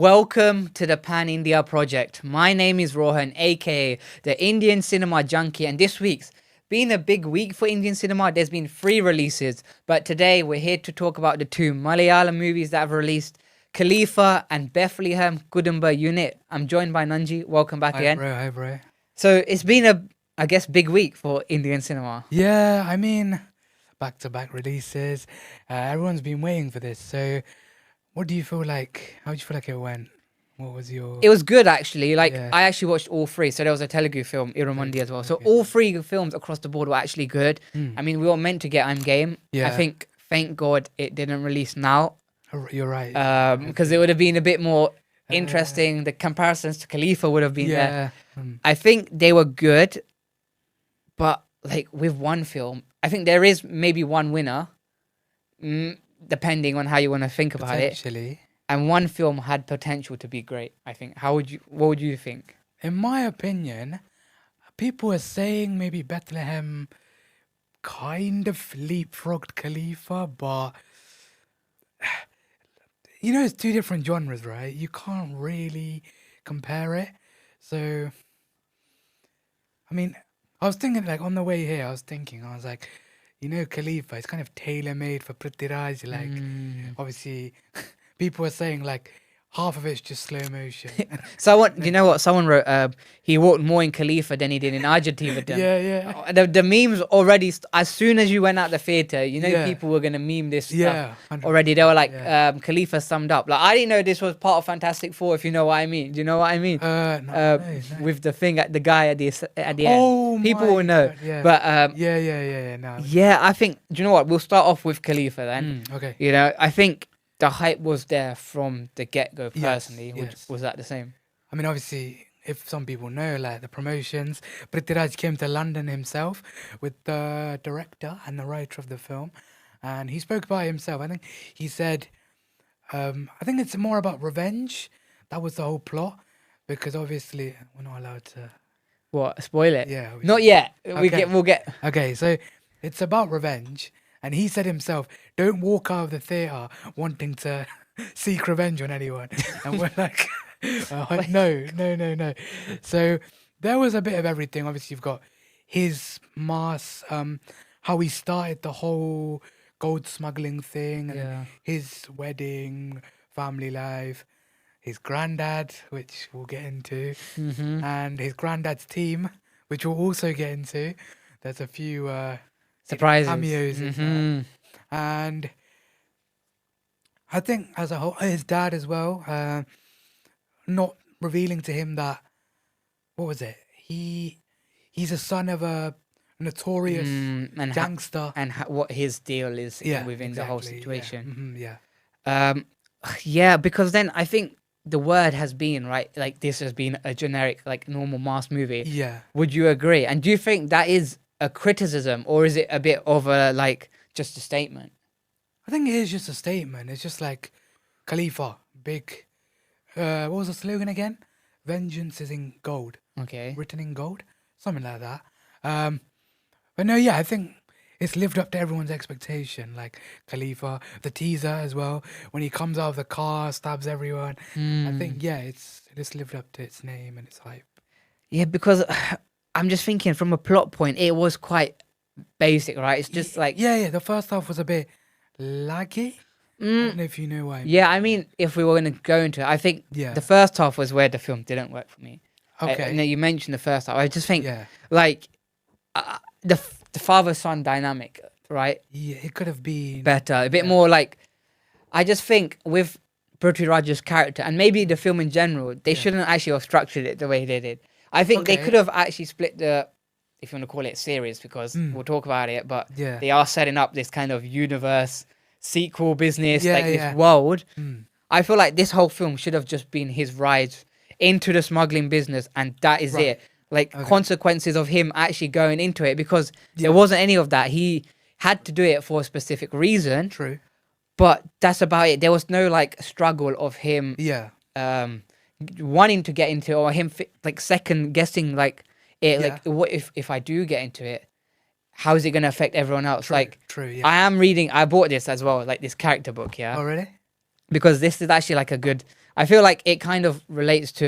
Welcome to the Pan India project. My name is Roshan, aka the Indian Cinema Junkie, and this week's been a big week for Indian cinema. There's been 3 releases, but today we're here to talk about the 2 Malayalam movies that have released, Khalifa and Bethlehem Kudumba Unit. I'm joined by Nanji. Welcome back again. Hi bro. So it's been a big week for Indian cinema. Yeah, I mean, back-to-back releases. Everyone's been waiting for this. So, what do you feel like? How do you feel like it went? What was your? It was good actually. Yeah. I actually watched all 3. So there was a Telugu film, Iramundi as well. So Okay. all 3 films across the board were actually good. I mean, we were meant to get I'm Game. Yeah. I think, thank God, it didn't release now. You're right. Because it would have been a bit more interesting. The comparisons to Khalifa would have been there. Yeah. I think they were good, but like with one film, I think there is maybe one winner, depending on how you want to think about it. Potentially. And one film had potential to be great, I think. What would you think? In my opinion, people are saying maybe Bethlehem kind of leapfrogged Khalifa, but you know, it's 2 different genres, right? You can't really compare it. So, I mean, I was thinking, like, on the way here, I was like, you know, Khalifa, it's kind of tailor-made for Prithviraj. Like, obviously, people are saying, like, half of it's just slow motion. You know what? Someone wrote, he walked more in Khalifa than he did in Argentina. Yeah. The memes already, as soon as you went out the theatre, you know, Yeah. people were going to meme this Yeah, stuff 100%. already. They were like, Yeah. Khalifa summed up. Like, I didn't know this was part of Fantastic Four, if you know what I mean. Do you know what I mean? No. With the thing at the guy at the end. Oh, People my will know. God, yeah. But Yeah. No. yeah, I think, do you know what? We'll start off with Khalifa then. Okay. You know, I think the hype was there from the get-go Yes, personally. yes. Was that the same? I mean, obviously, if some people know, like the promotions, Prithviraj came to London himself with the director and the writer of the film, and he spoke about himself. I think he said, I think it's more about revenge. That was the whole plot, because obviously we're not allowed to. What? Spoil it? Yeah. Not yet. Okay. We'll get. Okay, so it's about revenge, and he said himself, "Don't walk out of the theater wanting to seek revenge on anyone." And we're like, no. So there was a bit of everything. Obviously, you've got his mass, how he started the whole gold smuggling thing, and Yeah. his wedding, family life, his granddad, which we'll get into, and his granddad's team, which we'll also get into. There's a few Surprises. cameos in there. And I think as a whole, his dad as well, not revealing to him that, what was it? He's a son of a notorious and gangster. what his deal is within the whole exactly, situation. Yeah. Yeah, because then I think the word has been, right, like this has been a generic, like normal mass movie. Yeah. Would you agree? And do you think that is a criticism, or is it a bit of a, like, just a statement? I think it is just a statement. It's just like Khalifa, big. What was the slogan again? Vengeance is in gold. Okay. Written in gold, something like that. But no, yeah, I think it's lived up to everyone's expectation. Like Khalifa, the teaser as well, when he comes out of the car, stabs everyone. I think it's lived up to its name and its hype. Yeah, because I'm just thinking from a plot point, it was quite basic, right? It's just like... Yeah, the first half was a bit laggy. I don't know if you know why. I mean. Yeah, I mean, if we were going to go into it, I think Yeah. the first half was where the film didn't work for me. Okay. You mentioned the first half. I just think, Yeah. like, the father-son dynamic, right? Yeah, it could have been Better, a bit more like... I just think with Prithviraj's character, and maybe the film in general, they shouldn't actually have structured it the way they did. I think they Okay. could have actually split the, if you want to call it series, because we'll talk about it, but Yeah. they are setting up this kind of universe, sequel business, Yeah, like yeah. this world. Mm. I feel like this whole film should have just been his ride into the smuggling business, and that is Right. it. Like, Okay. consequences of him actually going into it, because there wasn't any of that. He had to do it for a specific reason, True. but that's about it. There was no, like, struggle of him Yeah. wanting to get into, or him like second guessing, like, it. Yeah. Like, what if I do get into it? How is it going to affect everyone else? Like, True. Yeah. I bought this as well, like this character book, yeah. Oh really? Because this is actually like a good, I feel like it kind of relates to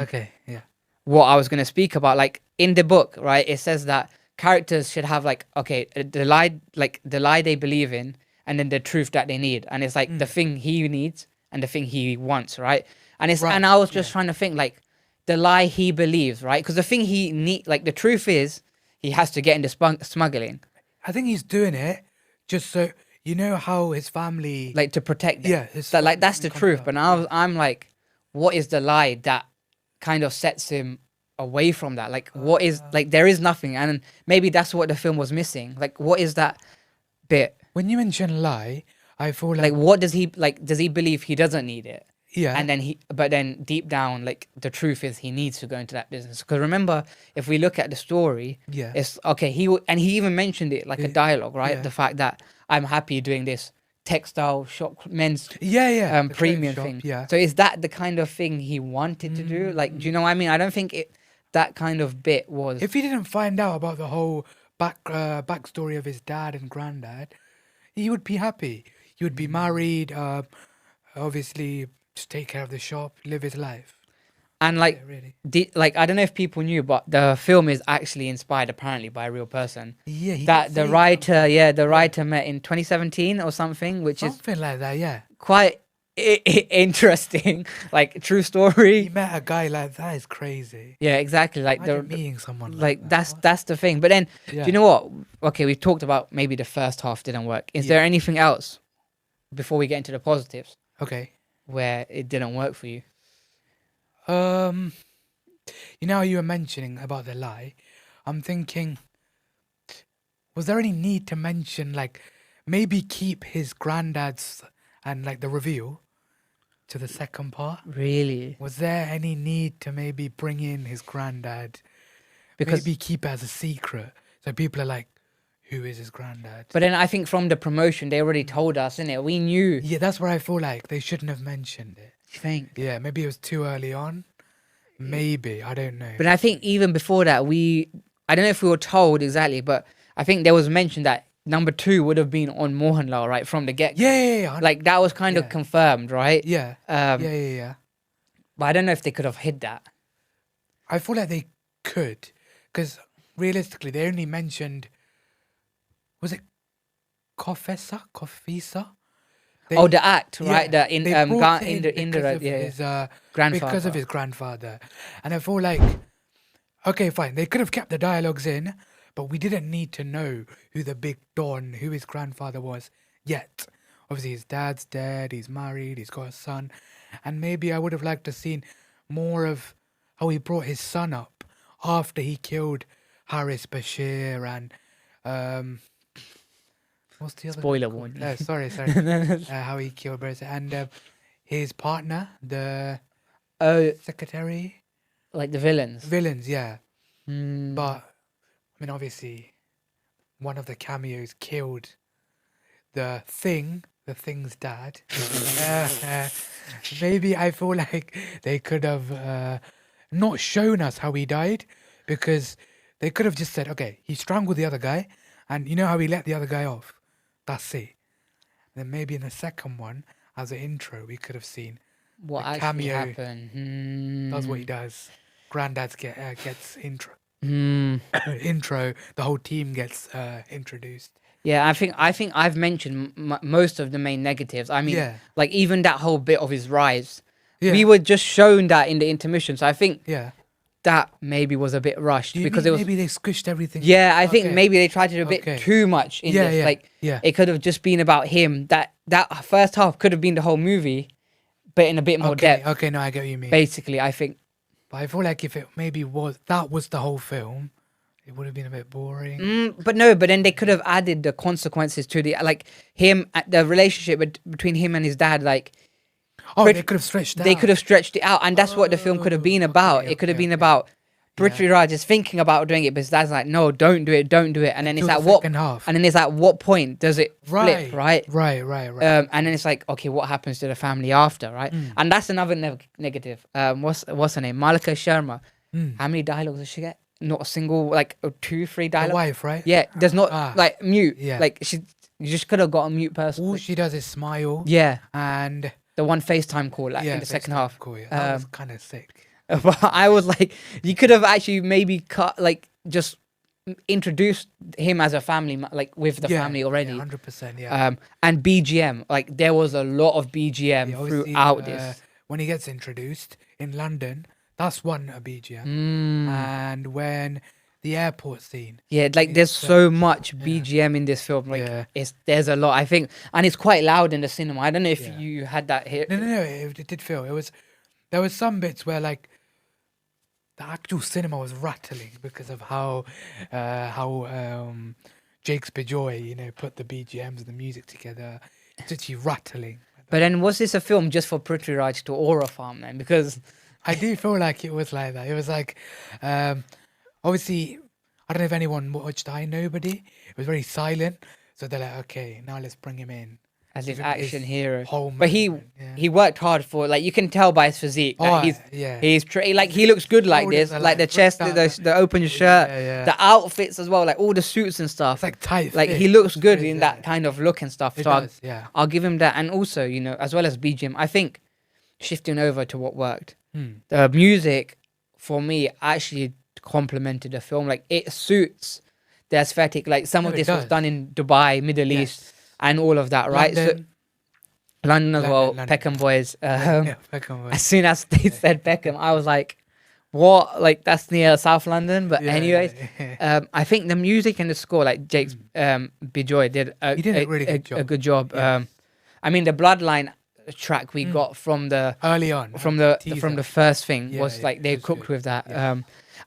Okay, yeah. what I was going to speak about. Like in the book, right, it says that characters should have like, okay, the lie they believe in, and then the truth that they need, and it's like the thing he needs and the thing he wants, right? And it's Right, and I was just trying to think like the lie he believes, right? Because the thing he need, like the truth is, he has to get into smuggling, I think he's doing it just so you know how his family. like to protect them. Yeah, his So like that's family the comes truth. up, But now I'm like, what is the lie that kind of sets him away from that? Like what is like there is nothing, and maybe that's what the film was missing. Like what is that bit? When you mention lie, I feel Like like what does he like? Does he believe he doesn't need it? yeah, And then but then deep down, like the truth is he needs to go into that business. Because remember, if we look at the story, yeah, it's okay. And he even mentioned it like a dialogue, right? yeah. The fact that I'm happy doing this textile shop, men's yeah, the clothes premium shop, thing. yeah. So is that the kind of thing he wanted to do? Like, do you know what I mean? I don't think that kind of bit was. If he didn't find out about the whole backstory of his dad and granddad, he would be happy. He would be married, obviously just take care of the shop, live his life. And like, Yeah, really. like I don't know if people knew, but the film is actually inspired apparently by a real person. Yeah, he That did the say writer, the writer met in 2017 or something, which is something like that. Yeah, quite interesting, like true he story. met a guy like that. Is crazy. Yeah, exactly. Like Imagine meeting someone like that. that's the thing. But then, do Yeah. you know what? Okay, we've talked about maybe the first half didn't work. Is there anything else before we get into the positives Okay. where it didn't work for you? You know how you were mentioning about the lie? I'm thinking, was there any need to mention, like, maybe keep his granddad's and, like, the reveal to the second part? Really? Was there any need to maybe bring in his granddad? Because Maybe keep it as a secret. So people are like, who is his granddad? but then I think from the promotion they already told us, innit? We knew. Yeah, that's where I feel like they shouldn't have mentioned it. You think? Yeah, maybe it was too early on. Maybe, I don't know. But I think even before that, I don't know if we were told exactly, but I think there was mention that number 2 would have been on Mohanlal, right, from the get. Yeah. Like that was kind of Yeah. confirmed, right? Yeah. Um, Yeah. But I don't know if they could have hid that. I feel like they could, because realistically, they only mentioned, was it Kofisa? Oh, the act, right? Yeah, The in they brought it in in because of yeah, his grandfather. because of his grandfather, and I feel like, okay, fine, they could have kept the dialogues in, but we didn't need to know who the big don, who his grandfather was yet. Obviously, his dad's dead, he's married, he's got a son, and maybe I would have liked to seen more of how he brought his son up after he killed Harris Bashir and what's the other? Spoiler called? warning. Sorry. How he killed Boris and his partner, the Oh, secretary, like the villains. villains, yeah. Mm. But I mean, obviously, one of the cameos killed the thing's dad. Maybe I feel like they could have not shown us how he died, because they could have just said, okay, he strangled the other guy, and you know how he let the other guy off. That's it. Then maybe in the second one, as an intro, we could have seen What the actually cameo. happened? That's what he does. Granddad's gets intro. Hmm. Intro. The whole team gets introduced. Yeah, I think I've mentioned most of the main negatives. I mean, Yeah. like even that whole bit of his rise, Yeah. we were just shown that in the intermission. So I think Yeah. that maybe was a bit rushed Do you because mean it was. maybe they squished everything? Yeah, I think Okay. maybe they tried to do a bit Okay. too much in Yeah, this. yeah, Like yeah. it could have just been about him. That first half could have been the whole movie, but in a bit more Okay. depth. Okay. No, I get what you mean. Basically, I think. But I feel like if it maybe was the whole film, it would have been a bit boring. But no, but then they could have added the consequences to the like him, the relationship between him and his dad. Like Oh, Brit- they could have stretched that. they could have stretched it out, and that's what the film could have been about. okay, It could have okay, been okay. about Prithviraj is thinking about doing it, but his dad's like, no, don't do it, and then it's Until like the what? second half. And then it's like what point does it flip, right? Right. And then it's like, okay, what happens to the family after, right? And that's another negative. What's her name? Malvika Sharma. How many dialogues does she get? Not a single, like 2, 3 The dialogues. wife, right? Yeah, there's not like mute. Yeah. Like you just could have got a mute person. All she does is smile. Yeah, And the one FaceTime call like, in the second FaceTime half. Call, yeah. That was kind of sick. But I was like, you could have actually maybe cut like just introduced him as a family, like with the family already. 100%. Yeah. And BGM, like there was a lot of BGM Obviously, throughout this. when he gets introduced in London, that's one a BGM, and when the airport scene. Yeah, like there's so much BGM in this film. Like there's a lot, I think, and it's quite loud in the cinema. I don't know if you had that here. No. It did feel there was some bits where like the actual cinema was rattling because of how Jake's Bajoy, put the BGMs and the music together. It's actually rattling. But then was this a film just for Prithviraj to aura farm then? Because I do feel like it was like that. It was like, obviously, I don't know if anyone watched I Nobody. It was very silent. So they're like, okay, now let's bring him in. As his action hero. But But he worked hard for, like, you can tell by his physique. That he looks good like this. Like the chest, the open shirt, the outfits as well, like all the suits and stuff. It's like tight. Like he looks good in that kind of look and stuff. So does, I'll give him that. And also, as well as BGM, I think shifting over to what worked. The music, for me, actually complemented the film. Like it suits the aesthetic. Like some of this was done in Dubai, Middle East, and all of that, right? London as well, London. Peckham Boys. Peckham Boys. As soon as they said Peckham, I was like, what? Like that's near South London. But anyways, I think the music and the score, like Jake's Bajoy did a good job. I mean, the Bloodline track we got from the early on from the first thing was like they cooked with that.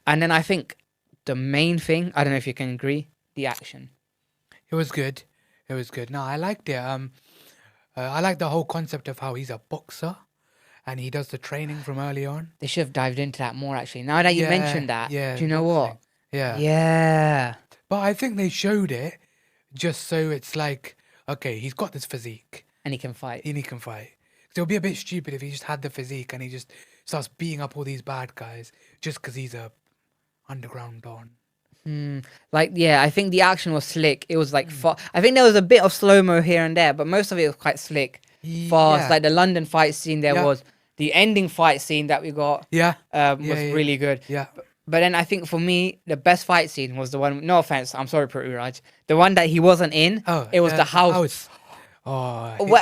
And then I think the main thing, I don't know if you can agree, the action. It was good. No, I liked it. I like the whole concept of how he's a boxer and he does the training from early on. They should have dived into that more, actually. Now that you mentioned that, do you know what? Yeah. But I think they showed it just so it's like, okay, he's got this physique. And he can fight. So it would be a bit stupid if he just had the physique and he just starts beating up all these bad guys just because he's a underground don. I think the action was slick. It was like I think there was a bit of slow-mo here and there, but most of it was quite slick, fast. Like the London fight scene, there was the ending fight scene that we got. Was really good. But then I think for me, the best fight scene was the one. No offense, I'm sorry, Prithviraj. The one that he wasn't in. It was the house.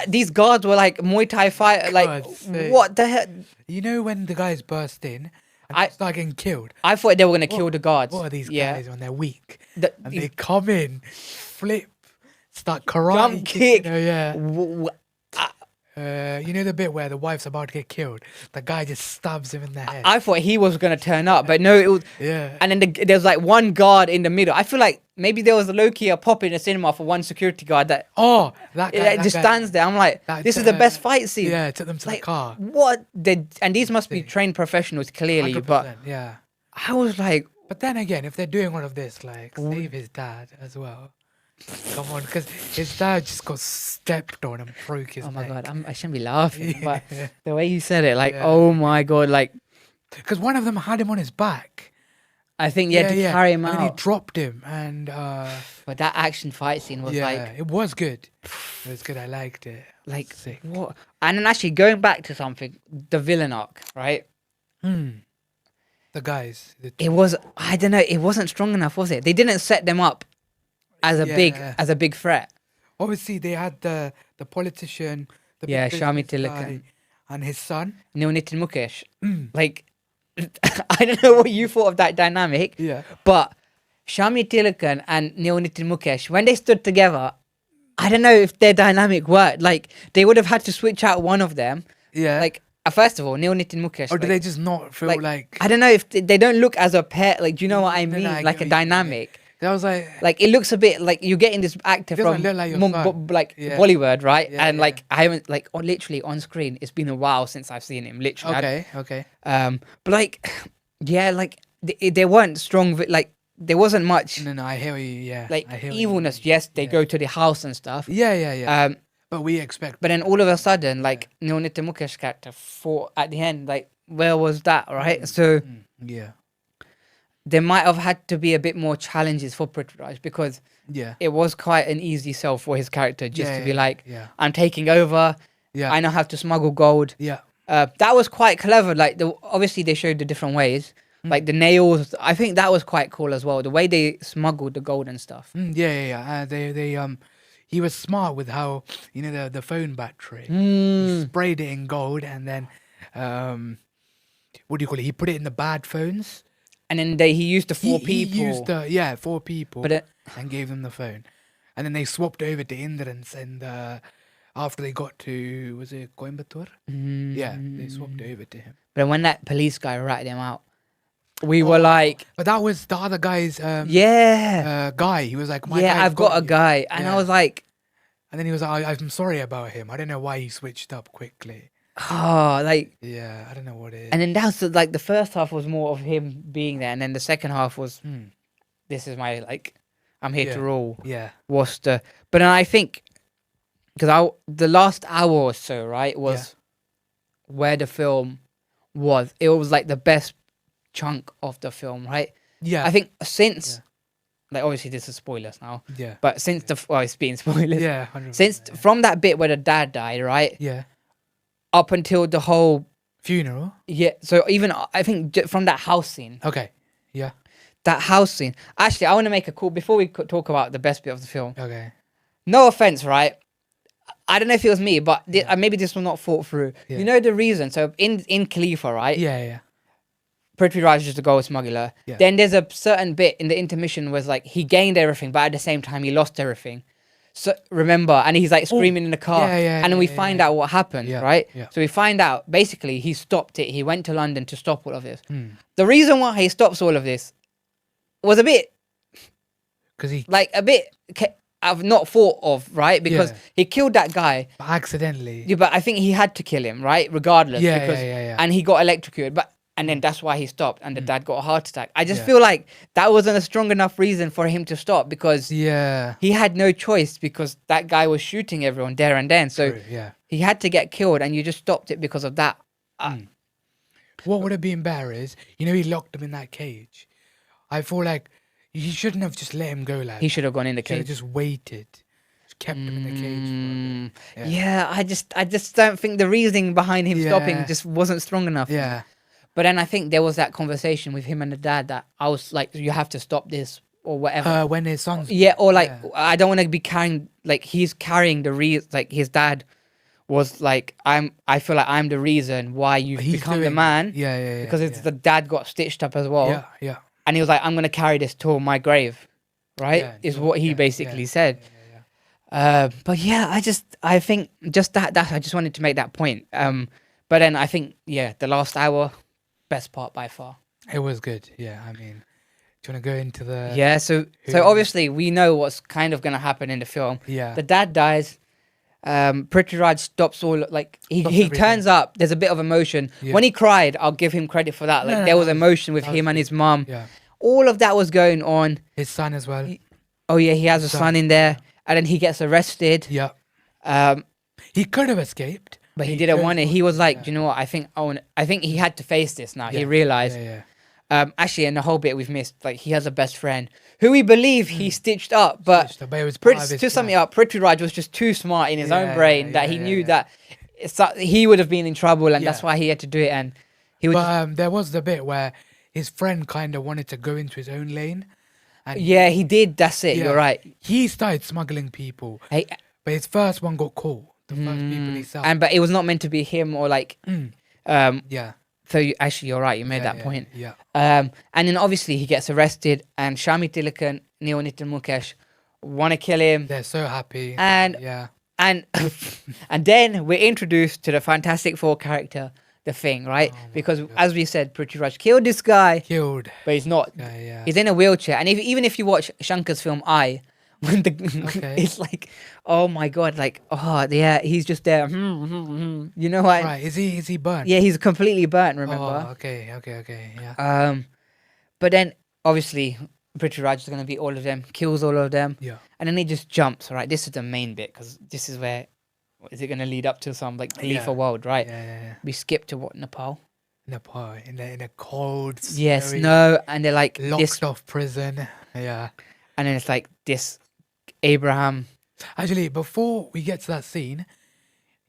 These guards were like Muay Thai fight. Like what the hell? You know when the guys burst in. And start getting killed. I thought they were gonna kill the guards. What are these guys when they're weak? And they come in, flip, start karate, jump kick. You know the bit where the wife's about to get killed? The guy just stabs him in the head. I thought he was gonna turn up, but no, it was. And then there's like one guard in the middle. I feel like maybe there was a low-key a pop in the cinema for one security guard that just stands there. I'm like, this is the best fight scene. Yeah, took them to the car. What? And these must be trained professionals, clearly. 100%, but I was like, but then again, if they're doing all of this, like save his dad as well. Come on, because his dad just got stepped on and broke his neck. Oh my god, I shouldn't be laughing, but the way you said it, like, oh my god, like, because one of them had him on his back. I think to carry him out. And he dropped him, and but that action fight scene was it was good. It was good. I liked it. Like sick. What? And then actually going back to something, the villain arc, right? The guys. It was. I don't know. It wasn't strong enough, was it? They didn't set them up as a big threat. Obviously, they had the politician, Shammi Thilakan, and his son, Nitin Mukesh. Like, I don't know what you thought of that dynamic. But Shammi Thilakan and Nitin Mukesh, when they stood together, I don't know if their dynamic worked. Like, they would have had to switch out one of them. Like, first of all, Nitin Mukesh. Or do they just not feel like I don't know if they don't look as a pair. Like, do you know what I mean? Like a dynamic. That was like it looks a bit like you're getting this actor from Bollywood, right? And like I haven't literally on screen. It's been a while since I've seen him. Literally. Okay. But like, like they weren't strong. Like there wasn't much. No, I hear you. Yeah. Like evilness. Yes, they go to the house and stuff. Yeah. But we expect. But then all of a sudden, like Nitin Mukesh's character fought at the end. Like where was that? Right. So there might have had to be a bit more challenges for Prithviraj because it was quite an easy sell for his character just to be like, I'm taking over. Yeah. I know how to smuggle gold. Yeah. That was quite clever. Like obviously they showed the different ways, like the nails. I think that was quite cool as well. The way they smuggled the gold and stuff. They he was smart with how the phone battery. He Mm. sprayed it in gold and then what do you call it? He put it in the bad phones. And then he used the four He people. used 4 people, But and gave them the phone, and then they swapped over to Indrans and. After they got to, was it Coimbatore? Yeah, they swapped over to him. But when that police guy ratted him out, we were like, But that was the other guy's yeah, guy. He was like, yeah, I've got a you." guy. And I Yeah. was like, And then he was like, I'm sorry about him. I don't know why he switched up quickly. oh, like, Yeah, I don't know what it is. and then that was like the first half was more of him being there. And then the second half was, this is my, like, I'm here to Yeah. rule. Yeah. But then I think, because the last hour or so, right, was where the film was. It was like the best chunk of the film, right? Yeah. I think since, like, obviously this is spoilers now, Yeah. but since it's being spoilers. Yeah. 100%, Since from that bit where the dad died, right, Yeah. up until the whole Funeral. so even I think from that house scene, Okay. Yeah. that house scene. Actually, I want to make a call before we talk about the best bit of the film. Okay. No offense, right? I don't know if it was me, but maybe this was not thought through. Yeah. You know the reason? So in Khalifa, right? Yeah. Yeah. Prithviraj is the gold smuggler. Yeah. Then there's a certain bit in the intermission where it's like he gained everything, but at the same time he lost everything. So remember, and he's like screaming in the car, and then we find out what happened, right? Yeah. So we find out basically he stopped it. He went to London to stop all of this. The reason why he stops all of this was a bit Because he I've not thought of, right? Because Yeah. he killed that guy. accidentally. Yeah, but I think he had to kill him, right? Regardless. Yeah, because, yeah. And he got electrocuted. And then that's why he stopped. And the dad got a heart attack. I just Yeah. feel like that wasn't a strong enough reason for him to stop because Yeah. he had no choice because that guy was shooting everyone there and then. So True, yeah. he had to get killed and you just stopped it because of that. What would have been better is, he locked him in that cage. I feel like he shouldn't have just let him go, like He should have gone in the should have cage. just waited, just kept him in the cage. For a bit. Yeah, I just don't think the reasoning behind him stopping Yeah. just wasn't strong enough. Yeah, But then I think there was that conversation with him and the dad that I was like, you have to stop this or whatever. when his son's Yeah, or like yeah. I don't want to be carrying like he's carrying the like his dad was like I feel like I'm the reason why you've He's become the doing- man Yeah, because it's the dad got stitched up as well. yeah. And he was like, I'm gonna carry this till my grave, right? Yeah, is sure, what he yeah, basically yeah, said. But yeah, I think just that I just wanted to make that point. But then I think the last hour, best part by far. It was good. Yeah, I mean, do you want to go into the? Yeah, so obviously we know what's kind of gonna happen in the film. Yeah. The dad dies. Prithviraj stops all like he everything. turns up. There's a bit of emotion Yeah. when he cried. I'll give him credit for that. Like No, there was that emotion with that him was and good. his mum. Yeah. All of that was going on. His son as well. Oh yeah, he has a Son. son in there, and then he gets arrested. Yeah. Um, He could have escaped, but he didn't chose want it. not He to, was like, yeah. "Do you know what? I think he had to face this now. He Yeah, realized. Yeah. Actually, in the whole bit we've missed, like he has a best friend who we believe he stitched up, but But it was part of his to sum it plan. up, Prithviraj was just too smart in his own Yeah, brain that he yeah, knew yeah. that he would have been in trouble, and that's Yeah. why he had to do it. And he would, But there was the bit where his friend kind of wanted to go into his own lane. And yeah, he did. That's it. yeah, You're right. He started smuggling people, Hey, but his first one got caught. The first people he saw. but it was not meant to be him or like. Yeah. So actually, you're right. You made that point. Yeah. And then obviously he gets arrested, and Shammi, Thilakan, Nitin, Mukesh want to kill him, They're so happy. and yeah. and and then we're introduced to the Fantastic Four character, the Thing, right? Because as we said, Prithviraj killed this guy, Killed. but he's not. Yeah. He's in a wheelchair, and even if you watch Shankar's film I, when Okay. it's like, oh my god, like he's just there. You know what? Right. Is he burnt? Yeah, he's completely burnt. Remember? Oh, okay. Yeah. But then obviously Prithviraj is gonna beat all of them, kills all of them, Yeah. and then he just jumps. Right, this is the main bit because this is where is it gonna lead up to some like Khalifa world, right? Yeah. We skip to what Nepal? Nepal in a cold. Yes, scary, no, and they're like Locked this, off prison. Yeah. and then it's like this Abraham. Actually, before we get to that scene,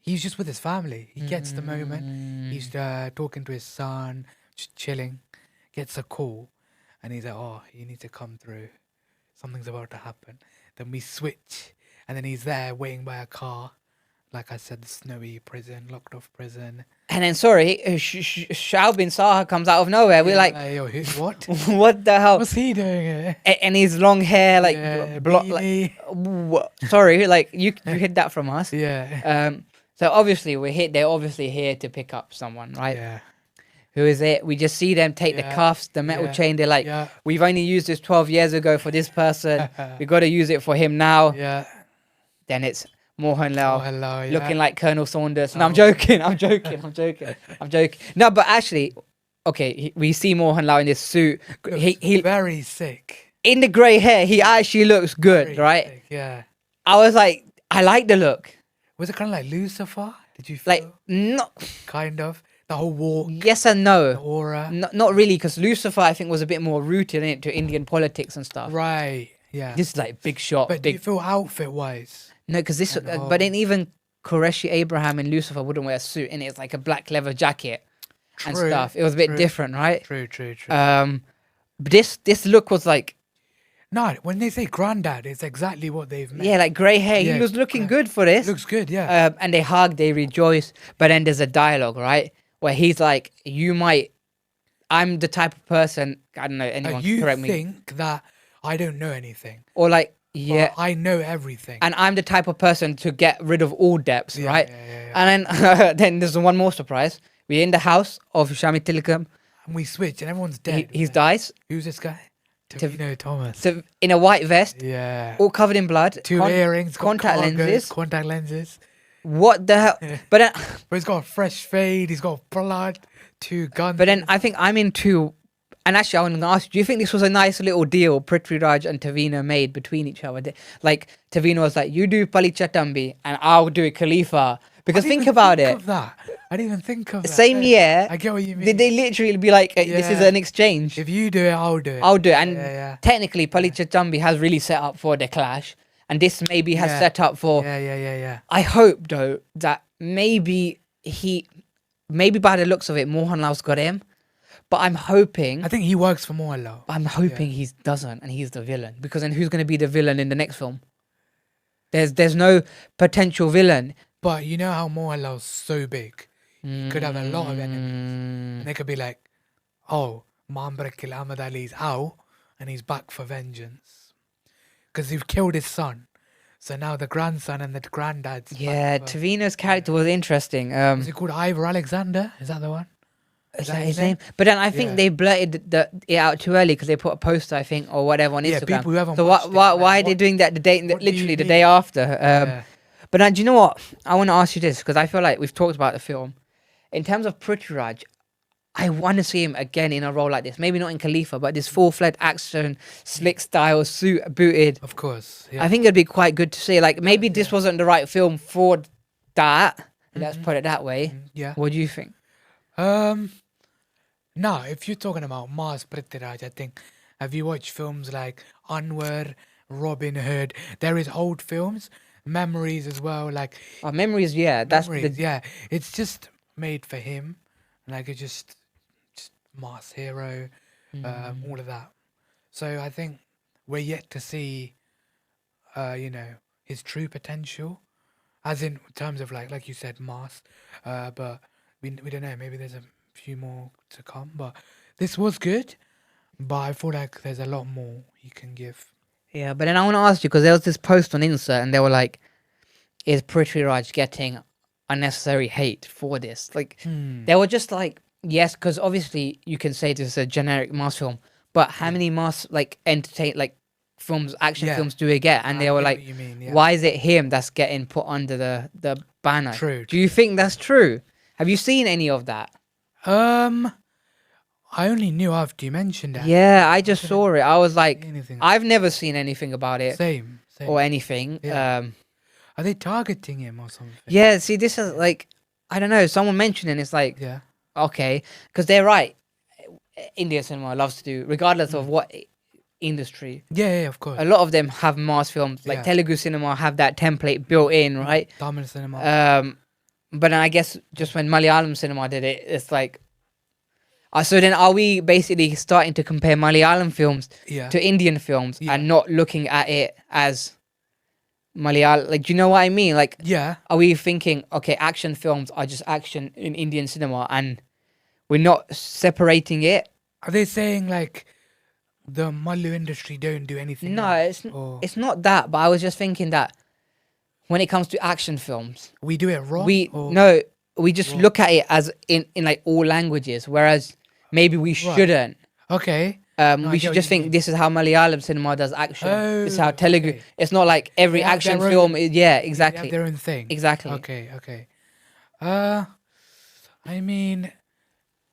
he's just with his family. He gets the moment. He's talking to his son, just chilling. Gets a call, and he's like, "Oh, you need to come through. Something's about to happen." Then we switch, and then he's there waiting by a car. Like I said, the snowy prison, locked off prison. And then, sorry, Shao bin Saha comes out of nowhere. We're like, Yo, what? what the hell? What's he doing here? And his long hair, like, Beanie. sorry, like you hid that from us. Yeah. So obviously they're obviously here to pick up someone, right? Yeah. Who is it? We just see them take the cuffs, the metal chain. They're like, we've only used this 12 years ago for this person. We got to use it for him now. Yeah. Then it's Mohanlal Hello, looking like Colonel Saunders. No, I'm joking. No, but actually, okay, we see Mohanlal in this suit. He very sick. In the grey hair, he actually looks good, Very right? sick, yeah. I was like, I like the look. Was it kind of like Lucifer? Did you feel? Like, not Kind of. The whole walk, yes and no. the aura. Not really, because Lucifer, I think, was a bit more rooted in it to Indian politics and stuff. Right, yeah. This is like big shot. But do you feel outfit-wise? No, because this, but then even Qureshi Abraham in Lucifer wouldn't wear a suit, and it's like a black leather jacket and True, stuff. It was a bit true. different, right? True. But this look was like, No, when they say granddad, it's exactly what they've meant. yeah, like grey hair. Yeah, He was looking good for this. Looks good, yeah. And they hug, they rejoice. But then there's a dialogue, right, where he's like, I'm the type of person, I don't know, anyone can You correct me. think that I don't know anything. Or like, yeah. Or I know everything. And I'm the type of person to get rid of all depths, Yeah, right? yeah. And then there's one more surprise. We're in the house of Shammi Thilakan. And we switch and everyone's dead. He dies. Who's this guy? Tavino Thomas. So in a white vest, Yeah. all covered in blood. Two earrings, got contact cargos, lenses. Contact lenses. What the hell? But then, But he's got a fresh fade, he's got blood, 2 guns. but then I think I'm into. And actually, I want to ask, do you think this was a nice little deal Prithviraj and Tavino made between each other? Like, Tavino was like, you do Pali Chatambi and I'll do Khalifa. Because think about it. I didn't even think of that. Same year, I get what you mean. did they literally be like, this is Yeah. an exchange? If you do it, I'll do it. I'll do it. And Yeah. technically, Pali Chatambi has really set up for the clash. And this maybe has set up for... Yeah. I hope, though, that maybe by the looks of it, Mohanlal's got him. But I'm hoping... I think he works for Mohanlal. I'm hoping he doesn't, and he's the villain. Because then who's going to be the villain in the next film? There's no potential villain. But you know how Mohanlal's so big. He could have a lot of enemies. And they could be like, oh, Mahambrakil Ahmad Ali's out, and he's back for vengeance. Because they've killed his son. So now the grandson and the granddad's Yeah, back for... Tavino's character was interesting. Is he called Ivor Alexander? Is that the one? Is that his name? But then I think they blurted it out too early because they put a poster, I think, or whatever on Instagram. people who haven't so watched it, why are they doing that literally the day after? But now, do you know what? I want to ask you this because I feel like we've talked about the film. In terms of Prithviraj, I want to see him again in a role like this. Maybe not in Khalifa, but this full-fledged action, slick style, suit booted. Of course. Yeah. I think it'd be quite good to see. Like, maybe this wasn't the right film for that. Let's put it that way. Yeah. What do you think? No, if you're talking about Maas Prithviraj, I think, have you watched films like Anwar, Robin Hood? There is old films, Memories as well. Like Memories, yeah. Memories, yeah. It's just made for him. Like it's just mass hero, all of that. So I think we're yet to see, his true potential, as in terms of like you said, mass. But we don't know. Maybe there's a few more to come. But this was good. But I feel like there's a lot more he can give. Yeah, but then I want to ask you, because there was this post on Insta and they were like, is Prithviraj getting unnecessary hate for this? Like, they were just like, yes, because obviously you can say this is a generic mass film, but how many mass, like, films, action films do we get? And they were like, why is it him that's getting put under the banner? True. Do you think that's true? Have you seen any of that? I only knew after you mentioned that. Yeah, I just saw it. I was like, Anything. I've never seen anything about it Same. or anything. Yeah. Are they targeting him or something? Yeah, see, this is like, I don't know, someone mentioned it, it's like, Yeah. okay, because they're right. Indian cinema loves to do, regardless of what industry. Yeah, of course. A lot of them have mass films, like Yeah. Telugu cinema have that template built in, right? Tamil cinema. but then I guess just when Malayalam cinema did it, it's like. So then, are we basically starting to compare Malayalam films Yeah. to Indian films Yeah. and not looking at it as Malayalam? Like, do you know what I mean? Like, Yeah. are we thinking, okay, action films are just action in Indian cinema, and we're not separating it? Are they saying like the Mallu industry don't do anything? No, else, or it's not that. But I was just thinking that when it comes to action films, we do it wrong. we just wrong? look at it as in like all languages, whereas maybe we shouldn't. Okay. No, I We get should what just you think mean. this is how Malayalam cinema does action. This is how Oh, Telugu. okay. It's not like every They have action their film. own- Yeah, They exactly, have their own thing. exactly. Okay. I mean,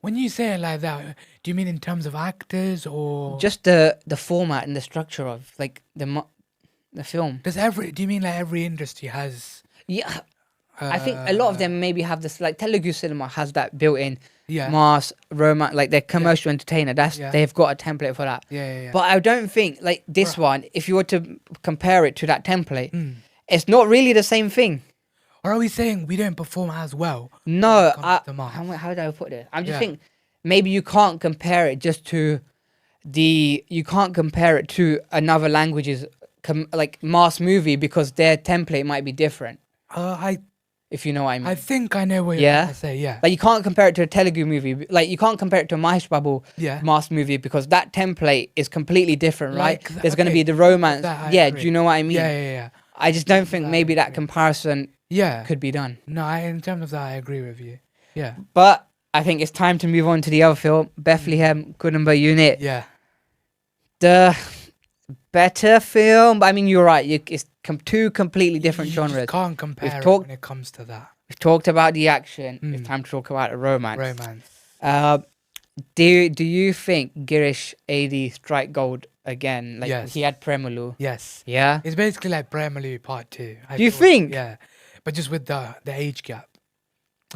when you say it like that, do you mean in terms of actors or Just the format and the structure of like the film. do you mean like every industry has? Yeah, I think a lot of them maybe have this. Like Telugu cinema has that built-in Yeah. mass romance, like their commercial entertainer. Yeah. They've got a template for that. Yeah. But I don't think like this one. If you were to compare it to that template, Mm. it's not really the same thing. Or are we saying we don't perform as well? No, comes to mass. how do I put this? I'm just Yeah. thinking maybe you can't compare it just to you can't compare it to another language's like mass movie because their template might be different. If you know what I mean. I think I know what Yeah? you're trying to say. Yeah. Like you can't compare it to a Telugu movie. Like you can't compare it to a Mahesh Babu Yeah. mass movie because that template is completely different, right? Like, There's going to okay, be the romance. that I Yeah, agree. do you know what I mean? Yeah. I just don't think That I maybe that agree. comparison Yeah. could be done. No, in terms of that, I agree with you. Yeah. But I think it's time to move on to the other film, Bethlehem Kudumba Unit. Yeah. The better film. I mean, you're right. It's two completely different You genres. just can't compare it talked- when it comes to that. We've talked about the action. Mm. It's time to talk about the romance. Romance. Do you think Girish A.D. strike gold again? Like Yes. he had Premalu. Yes. Yeah. It's basically like Premalu Part 2. Do you think? Yeah. But just with the age gap.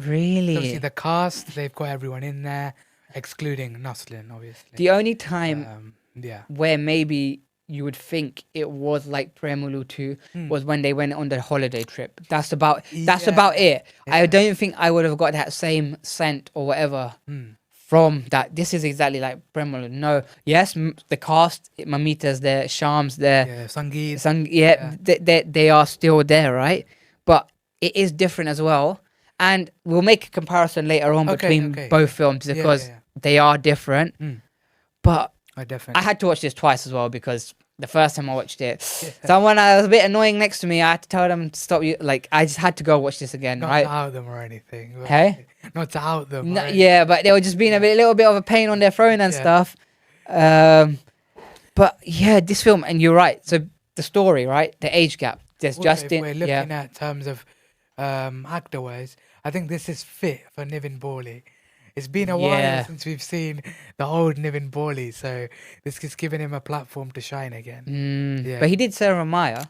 Really? Obviously, the cast, they've got everyone in there, excluding Naslin, obviously. The only time Yeah. where maybe you would think it was like Premalu 2 was when they went on the holiday trip. That's about it. I Yeah. don't think I would have got that same scent or whatever from that. This is exactly like Premalu. No, yes, the cast, Mamitha's there, Sham's there, Yeah. Sangeeth. they are still there, right? But it is different as well. And we'll make a comparison later on between both films because they are different. But I definitely. I had to watch this twice as well because the first time I watched it, someone was a bit annoying next to me. I had to tell them to stop. Like I just had to go watch this again, Not right? to out them or anything. but- Hey? Not to out them. No, right? yeah, but they were just being a little bit of a pain on their phone and Yeah. stuff. But yeah, this film, and you're right. So the story, right? The age gap. There's Well, Justin. If we're looking Yeah, at terms of actor-wise, I think this is fit for Nivin Pauly. It's been a Yeah. while since we've seen the old Nivin Pauly, so this is giving him a platform to shine again. Yeah. But he did Sarah Maya.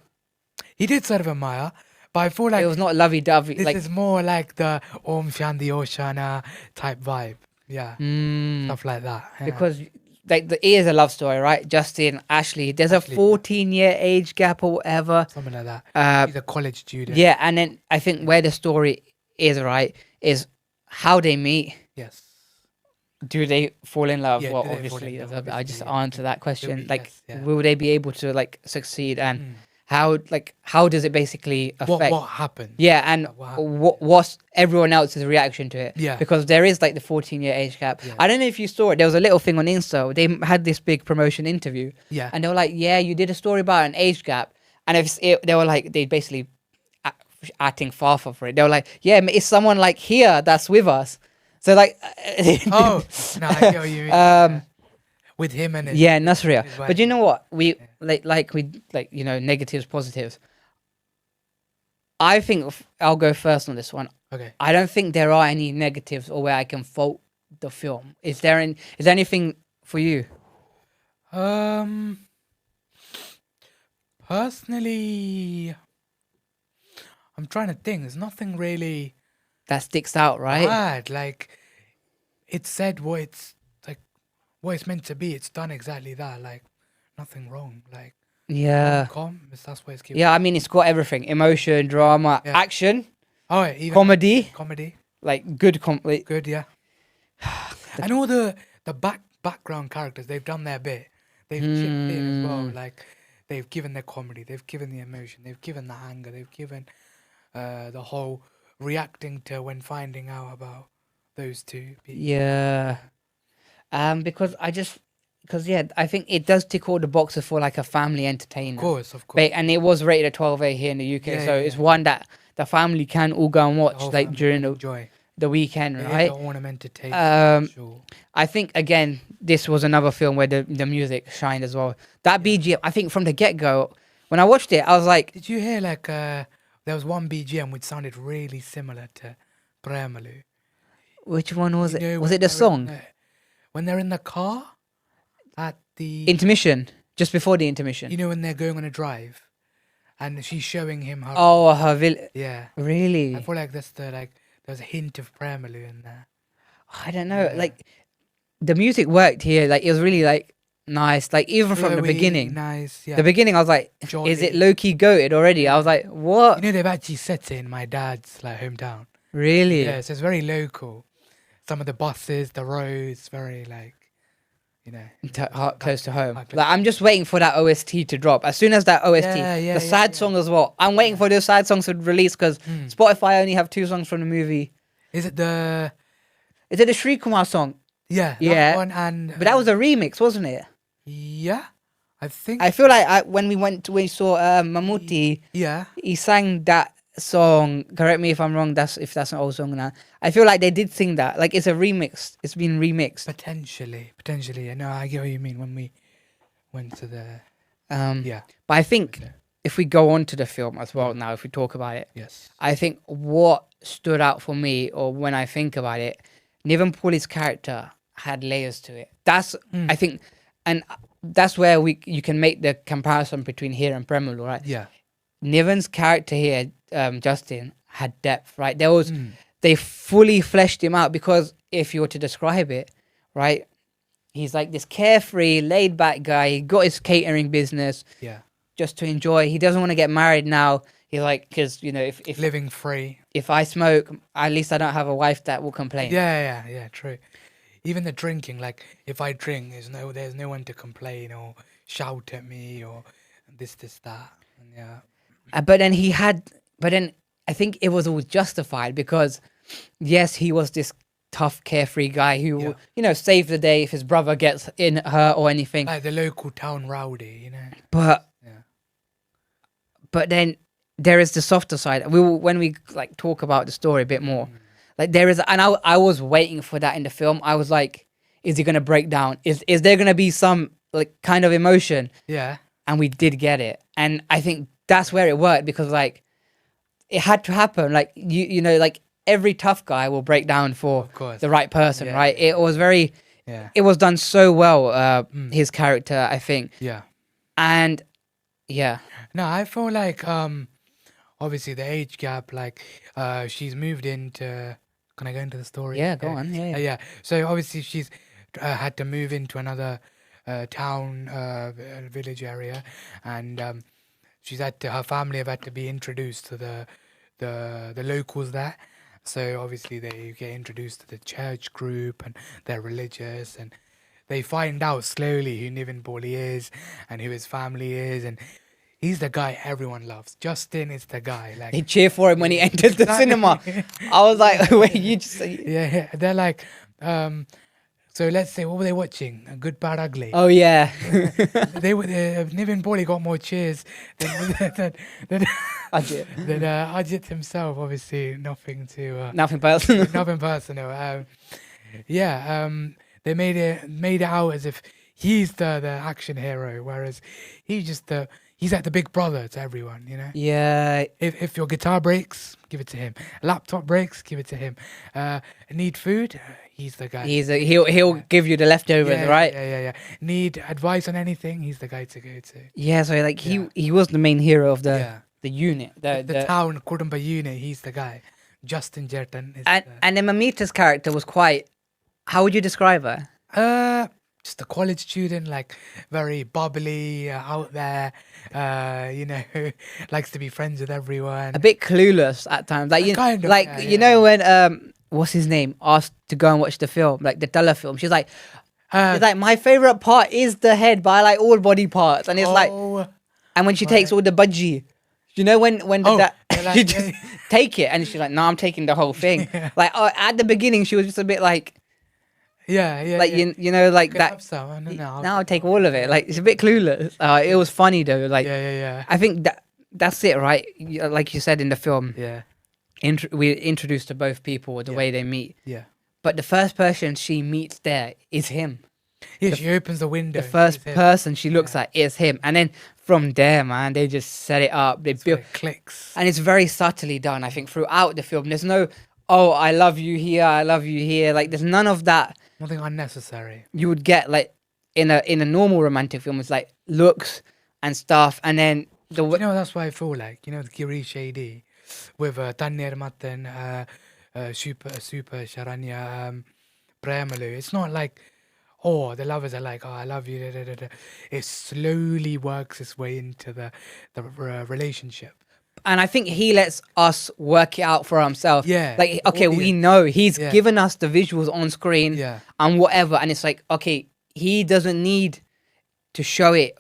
He did sort of admire, but I feel like It was not lovey-dovey. this Like, is more like the Om Shanti Oshana type vibe. Yeah, stuff like that. Yeah. because like it is a love story, right? Justin, Ashley. There's a Ashley, yeah. 14-year age gap or whatever. Something like that. He's a college student. Yeah, and then I think where the story is, right, is how they meet. Yes. Do they fall in love? Yeah, well, do they fall obviously, in love? I Obviously, just yeah. answer that question. be- Like, yes, yeah. will they be able to like succeed? And how does it basically affect? What happened? Yeah, and what what's everyone else's reaction to it? Yeah. Because there is like the 14-year age gap. Yeah. I don't know if you saw it. There was a little thing on Insta. They had this big promotion interview. Yeah. And they were like, yeah, you did a story about an age gap. And they were like, they basically acting Fafa for it. They were like, yeah, it's someone like here that's with us. So like, Oh, no, I get what you mean. Yeah. With him and his, yeah, Nasria. his But you wife. know what? We negatives, positives. I think I'll go first on this one. Okay. I don't think there are any negatives or where I can fault the film. Is there anything for you? Personally, I'm trying to think. There's nothing really That sticks out, right? bad. Like, it said what it's meant to be. It's done exactly that. Like, nothing wrong. Like, Yeah. calm. That's what it's given. Yeah, I mean, it's got everything. Emotion, drama, Yeah. action. Oh, yeah, even comedy, comedy. like good like, Good, yeah. And all the background characters, they've done their bit. They've chipped in as well. Like they've given their comedy, they've given the emotion, they've given the anger, they've given the whole reacting to when finding out about those two people. yeah. Because yeah, I think it does tick all the boxes for like a family entertainer. Of course. And it was rated at 12A here in the UK, Yeah, so yeah, it's yeah. one that the family can all go and The watch whole like family during can enjoy. the weekend, It is right? an ornamented take, for sure. I think again, this was another film where the music shined as well. That BGM, I think from the get go, when I watched it, I was like, Did you hear like there was one BGM which sounded really similar to Premalu? which one was You it? know, Was when it the they're in song? when they're in the car at the Intermission, just before the intermission. you know when they're going on a drive and she's showing him her Oh, her yeah. really? I feel like that's the like there's a hint of Premalu in there. I don't know. Yeah. Like the music worked here. Like it was really like nice. Like even from the Flowy, beginning. nice, yeah. The beginning, I was like, is it Jolly. low key goated already? I was like, what? You know they've actually set it in my dad's like hometown. Really? Yeah, so it's very local. Some of the buses, the roads, very like, you know. Close to home. close Like I'm just waiting for that OST to drop. As soon as that OST, Yeah, the sad song as well. I'm waiting for those sad songs to release because Spotify only have 2 songs from the movie. Is it the Is it the Srikumar song? yeah Yeah. that one and But that was a remix, wasn't it? yeah, I think I feel like when we saw Mammootty, yeah. he sang that song. Correct me if I'm wrong. If that's an old song now. I feel like they did sing that. Like it's a remix. It's been remixed. Potentially. I know. I get what you mean when we went to the yeah. But I think if we go on to the film as well now, if we talk about it, Yes. I think what stood out for me, or when I think about it, Nivin Pauly's character had layers to it. That's I think, and that's where you can make the comparison between here and Premalu, right? Yeah. Niven's character here, Justin, had depth, right? They fully fleshed him out because if you were to describe it, right, he's like this carefree, laid back guy. He got his catering business Yeah. just to enjoy. He doesn't want to get married now. He's like, because you know, if Living free. if I smoke, at least I don't have a wife that will complain. Yeah. True. Even the drinking, like if I drink, there's no one to complain or shout at me or this that. And yeah. But then I think it was all justified because, yes, he was this tough, carefree guy who, you know, save the day if his brother gets in hurt or anything. Like the local town rowdy, you know. But then there is the softer side. When we like talk about the story a bit more, like there is, and I was waiting for that in the film. I was like, is he gonna break down? Is there gonna be some like kind of emotion? Yeah. And we did get it, and I think that's where it worked because like it had to happen. Like you know, like every tough guy will break down for the right person, Yeah, right? It was very, Yeah. it was done so well. His character, I think, Yeah. and yeah, No, I feel like obviously the age gap, like she's moved into. Can I go into the story? yeah. Go on, yeah. Yeah. So obviously she's had to move into another town, village area, and her family have had to be introduced to the locals there. So obviously they get introduced to the church group and they're religious, and they find out slowly who Nivin Pauly is and who his family is, and he's the guy everyone loves. Justin is the guy. Like They cheer for him when he enters the cinema. I was like, wait, you just yeah, they're like, so let's say what were they watching? A Good, Bad, Ugly. oh yeah. They were Nivin Pauly got more cheers than Ajit. Ajit himself. Obviously, nothing Nothing personal. They made it out as if he's the action hero, whereas he's like the big brother to everyone, you know. Yeah, If your guitar breaks, give it to him. Laptop breaks, give it to him. Need food, he's the guy. he'll give you the leftovers, right? Yeah. Need advice on anything, he's the guy to go to. Yeah, so like he was the main hero of the unit, The town Kudumba Unit, he's the guy. Justin Jerton is and then Mamitha's character was quite. How would you describe her? just a college student, like very bubbly, out there, likes to be friends with everyone. A bit clueless at times. Like Kind of, like yeah, you yeah. know when what's his name asked to go and watch the film, like the telefilm. She's like, my favorite part is the head, but I like all body parts, and it's like, oh, and when she takes all the budgie, you know when Oh, that yeah, like, she just take it, and she's like, no, I'm taking the whole thing. Yeah. Like at the beginning, she was just a bit like yeah. you know like Could that. have some, I don't know. Now I'll take all of it. Like it's a bit clueless. It was funny though. Like Yeah. I think that's it, right? Like you said in the film, Yeah. we introduced to both people the way they meet. Yeah. But the first person she meets there is him. Yeah, she opens the window. The first person she looks at is him, and then from there, man, they just set it up. They build, It clicks. and it's very subtly done. I think throughout the film, there's no, oh, I love you here, I love you here. Like there's none of that Nothing unnecessary. you would get like in a normal romantic film. It's like looks and stuff, and then the That's why I feel like, the Girish A.D. with Tanir Matan, Super Sharanya, Premalu. It's not like, oh, the lovers are like, oh, I love you. Da, da, da, da. It slowly works its way into the relationship. and I think he lets us work it out for ourselves. Yeah, Like, the okay, we audience. know he's Yeah. given us the visuals on screen Yeah. and whatever. And it's like, okay, he doesn't need to show it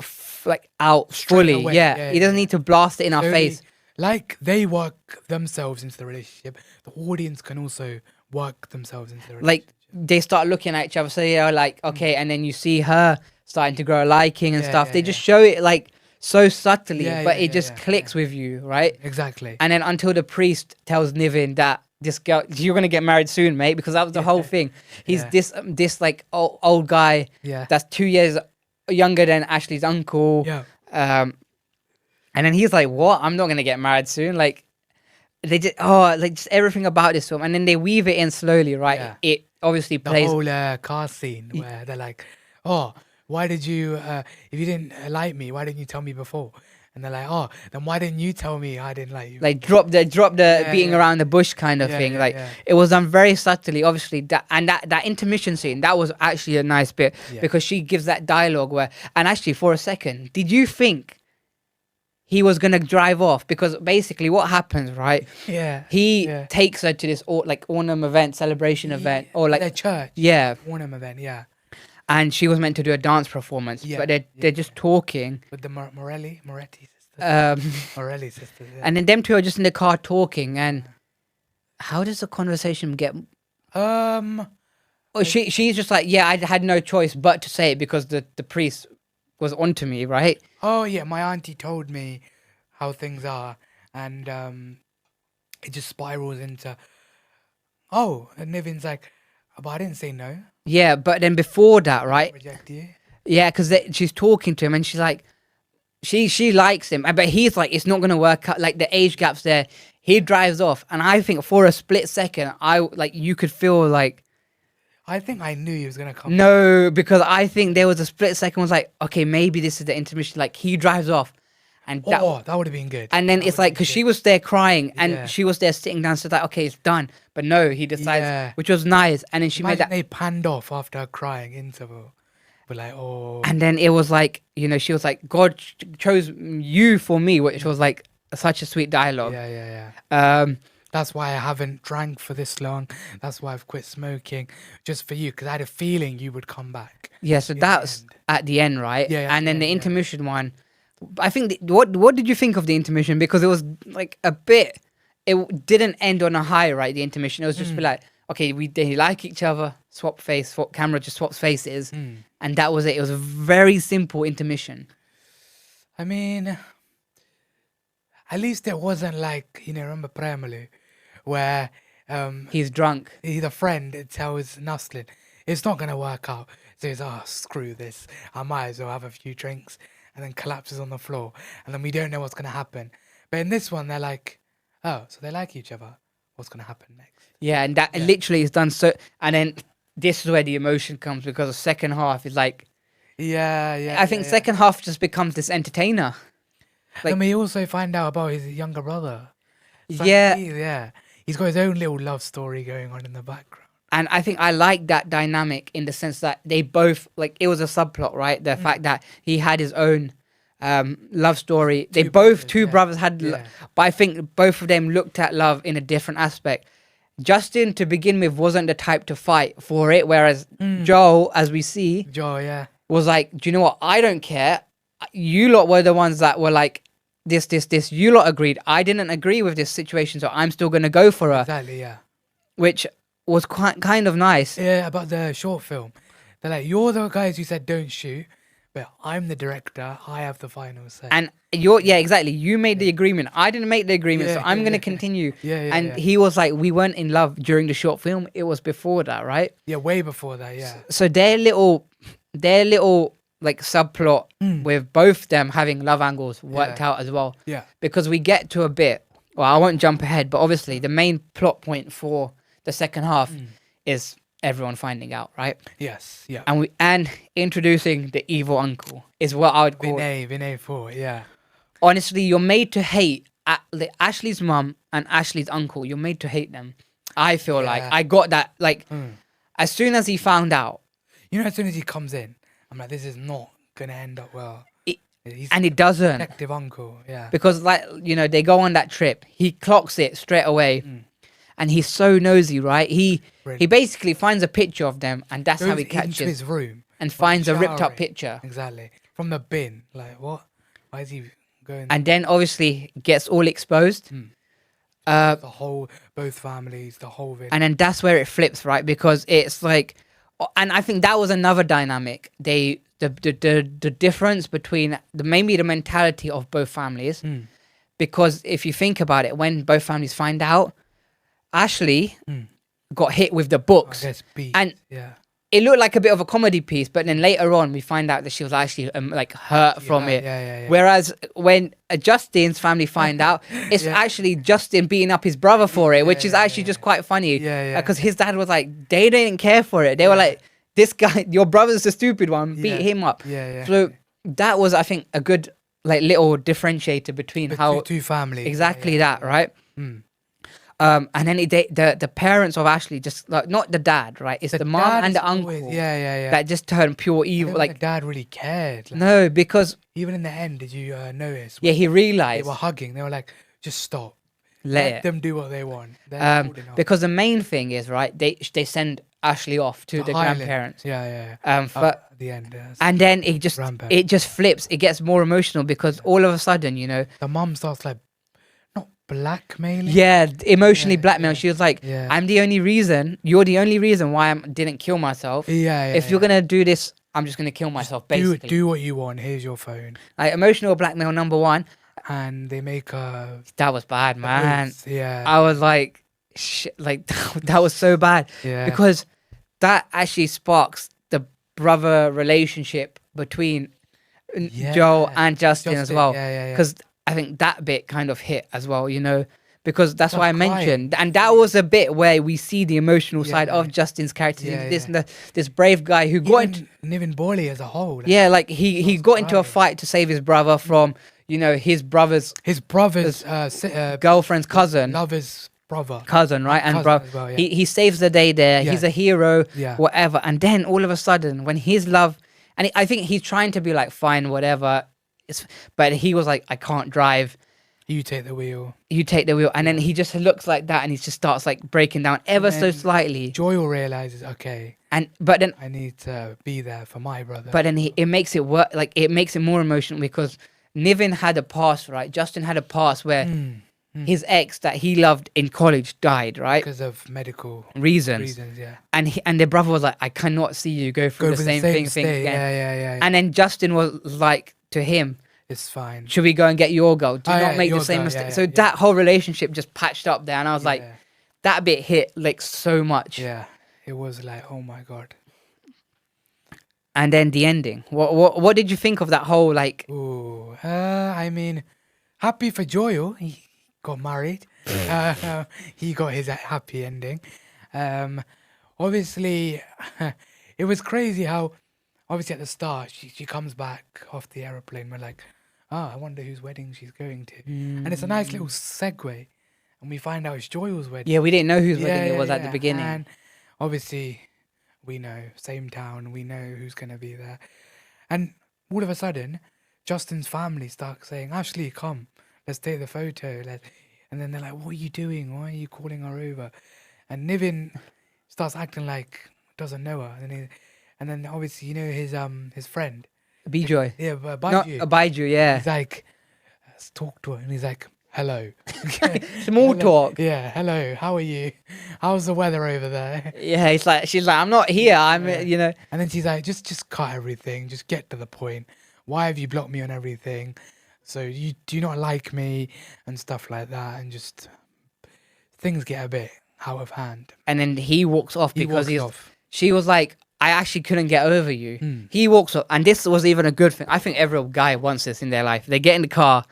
out fully. away. Yeah. Yeah, He doesn't yeah. need to blast it in our Slowly, face. like they work themselves into the relationship, the audience can also work themselves into the relationship. Like, they start looking at each other. So, yeah, like, okay. And then you see her starting to grow a liking and Yeah, stuff. yeah, They just show it like so subtly, Yeah, but yeah, it just yeah, clicks with you, right? Exactly. And then until the priest tells Nivin that this girl, you're gonna get married soon, mate, because that was the whole thing. He's Yeah. this like old guy Yeah. that's 2 years younger than Ashley's uncle. Yeah. And then he's like, "What? I'm not gonna get married soon." Like they just just everything about this film, and then they weave it in slowly, right? Yeah. It obviously The plays. whole car scene where they're like, oh, why did you, if you didn't like me, why didn't you tell me before? And they're like, oh, then why didn't you tell me I didn't like you? Like drop the beating yeah. around the bush kind of Yeah, thing. yeah, Like yeah. it was done very subtly, obviously. That intermission scene, that was actually a nice bit Yeah. because she gives that dialogue where, and actually for a second, did you think he was gonna drive off? Because basically what happens, right? Yeah. He yeah. takes her to this Ornum event, celebration event, or like their church. yeah, Warnham event, yeah. and she was meant to do a dance performance, Yeah, but they're just talking. With the Moretti sisters. Um, Morelli sisters, yeah. and then them two are just in the car talking, and how does the conversation get? Oh, she's just like, yeah, I had no choice but to say it because the priest was onto me, right? Oh yeah, my auntie told me how things are, and it just spirals into, and Nivin's like, but I didn't say no. Yeah, but then before that, right? Reject you. Yeah, because she's talking to him, and she's like, she likes him, but he's like, it's not gonna work out. Like the age gap's there. He drives off, and I think for a split second, you could feel like. I think I knew he was gonna come. No, because I think there was a split second was like, okay, maybe this is the intermission. Like he drives off, and that would have been good. and then That it's would've like been because good. she was there crying and Yeah. she was there sitting down, so like, okay, it's done. But no, he decides, Yeah. which was nice. And then she Imagine made that, they panned off after her crying interval, but like, oh, and then it was like, she was like, God chose you for me, which was like such a sweet dialogue. yeah. Um, That's why I haven't drank for this long. That's why I've quit smoking, just for you, because I had a feeling you would come back. yeah. So the that's end. at the end, right? Yeah, at and the then the end, yeah. intermission one. I think what did you think of the intermission? Because it was like a bit. It didn't end on a high, right? The intermission. It was just be like, okay, they like each other. Swap camera just swaps faces, and that was it. It was a very simple intermission. I mean, at least it wasn't like, remember Premalu, where He's drunk. the friend tells Nuslin, it's not going to work out. So he's, oh, screw this. I might as well have a few drinks, and then collapses on the floor. And then we don't know what's going to happen. But in this one, they're like, oh, so they like each other. What's going to happen next? Yeah, and that literally is done so. And then this is where the emotion comes because the second half is like. Yeah. I think second half just becomes this entertainer. Like, and we also find out about his younger brother. yeah. Yeah. He's got his own little love story going on in the background. And I think I like that dynamic in the sense that they both, like, it was a subplot, right? The fact that he had his own love story. They both, two brothers had, but I think both of them looked at love in a different aspect. Justin, to begin with, wasn't the type to fight for it, whereas Joel, as we see, was like, do you know what? I don't care. You lot were the ones that were like, this. You lot agreed. I didn't agree with this situation, so I'm still going to go for her. Exactly, yeah. Which was quite kind of nice. Yeah, about the short film. They're like, you're the guys who said don't shoot, but I'm the director. I have the final say. And exactly. You made the agreement. I didn't make the agreement, so I'm going to continue. And he was like, we weren't in love during the short film. It was before that, right? Yeah, way before that, yeah. So their little like subplot with both them having love angles worked out as well. Yeah. Because we get to a bit, well, I won't jump ahead, but obviously the main plot point for the second half is everyone finding out, right? Yes, yeah. And introducing the evil uncle is what I would call Vinay 4, yeah. Honestly, you're made to hate Ashley's mum and Ashley's uncle. You're made to hate them. I feel like I got that. Like, as soon as he found out, as soon as he comes in, I'm like, this is not gonna end up well. And it doesn't. Protective uncle, yeah. Because, like, they go on that trip. He clocks it straight away. And he's so nosy, right? He basically finds a picture of them, and that's how he catches his room and finds a ripped up picture. Exactly. From the bin. Like, what? Why is he going? And then obviously gets all exposed. Both families, the whole video. And then that's where it flips, right? Because it's like, and I think that was another dynamic. The difference between maybe the mentality of both families. Because if you think about it, when both families find out, Ashley got hit with the books, and it looked like a bit of a comedy piece. But then later on, we find out that she was actually like hurt from it. Whereas when Justin's family find out, it's actually Justin beating up his brother for it, which is actually just quite funny. Because his dad was like, they didn't care for it. They were like, this guy, your brother's the stupid one, beat him up. So that was, I think, a good like little differentiator between how two families. Exactly that, right? And then the parents of Ashley just like, not the dad, right? It's the mom and the uncle. That just turned pure evil. Like the dad really cared. Like, no, because even in the end, did you notice? Yeah, he realized they were hugging. They were like, just stop. Let them do what they want. Because the main thing is, right, they send Ashley off to the grandparents. At the end. And then it just flips. It gets more emotional because all of a sudden, the mom starts like blackmailing. Emotionally blackmail. She was like, I'm the only reason. You're the only reason why I didn't kill myself. If you're gonna do this, I'm just gonna kill myself. Basically, do what you want. Here's your phone. Like emotional blackmail number one. And they make that was bad, man. Yeah, I was like, shit, like that was so bad. Because that actually sparks the brother relationship between Joel and Justin as well. Because I think that bit kind of hit as well, because that's why I mentioned, and that was a bit where we see the emotional side of Justin's character. This brave guy who got into Nivin Pauly as a whole. Like he got into a fight to save his brother from his brother's girlfriend's cousin, lover's brother, cousin, right? And well, he saves the day there. He's a hero, whatever. And then all of a sudden, when his love, and I think he's trying to be like, fine, whatever. But he was like, I can't drive. You take the wheel. And then he just looks like that, and he just starts like breaking down ever so slightly. Joel realizes, okay, but then I need to be there for my brother. But then it makes it work. Like it makes it more emotional because Nivin had a past, right? Justin had a past where his ex that he loved in college died, right? Because of medical reasons. And their brother was like, I cannot see you go through the same thing again. And then Justin was like to him, it's fine. Should we go and get your girl? Do not make the same mistake. So that whole relationship just patched up there, and I was like, that bit hit like so much. Yeah, it was like, oh my god. And then the ending. What did you think of that whole like? Ooh, I mean, happy for Joel. He got married. He got his happy ending. Obviously, it was crazy how, obviously at the start, she comes back off the aeroplane. We're like, I wonder whose wedding she's going to. And it's a nice little segue. And we find out it's Joel's wedding. Yeah, we didn't know whose wedding it was at the beginning. And obviously, we know, same town, we know who's going to be there. And all of a sudden, Justin's family start saying, Ashley, come, let's take the photo. And then they're like, what are you doing? Why are you calling her over? And Nivin starts acting like doesn't know her. And then obviously, you know, his friend. Bijoy. Yeah, Not Baiju. Baiju, yeah. He's like, let's talk to her. And he's like, hello. Small Hello. talk. Yeah, hello. How are you? How's the weather over there? Yeah, she's like, I'm not here. I'm, you know. And then she's like, just cut everything. Just get to the point. Why have you blocked me on everything? So you do not like me and stuff like that. And just things get a bit out of hand. And then he walks off He because walks off. she was like, I actually couldn't get over you. Hmm. He walks off, and this was even a good thing. I think every guy wants this in their life. They get in the car,